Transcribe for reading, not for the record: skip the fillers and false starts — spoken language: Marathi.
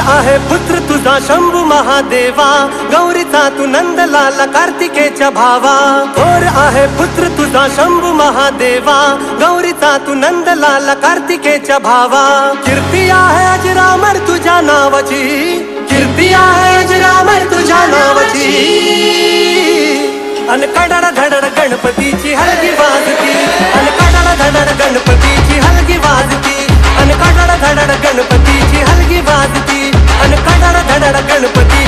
आहे पुत्र तुझा शंभू महादेवा, गौरीचा तू नंदलाला कार्तिकेच्या भावा. थोर आहे पुत्र तुझा शंभू महादेवा, गौरीचा तू नंदलाला कार्तिकेच्या भावा. कीर्ती आहे अजरामर तुझ्या नावाची, कीर्ती आहे अजरामर तुझ्या नावाची. अन कडड धडड गणपतीची हलगी वाजती, अन कडड धडड गणपतीची हलगी वाजती, अन कडड धडड गणपतीची हलगी वाजती, अन कडड धडड गणपती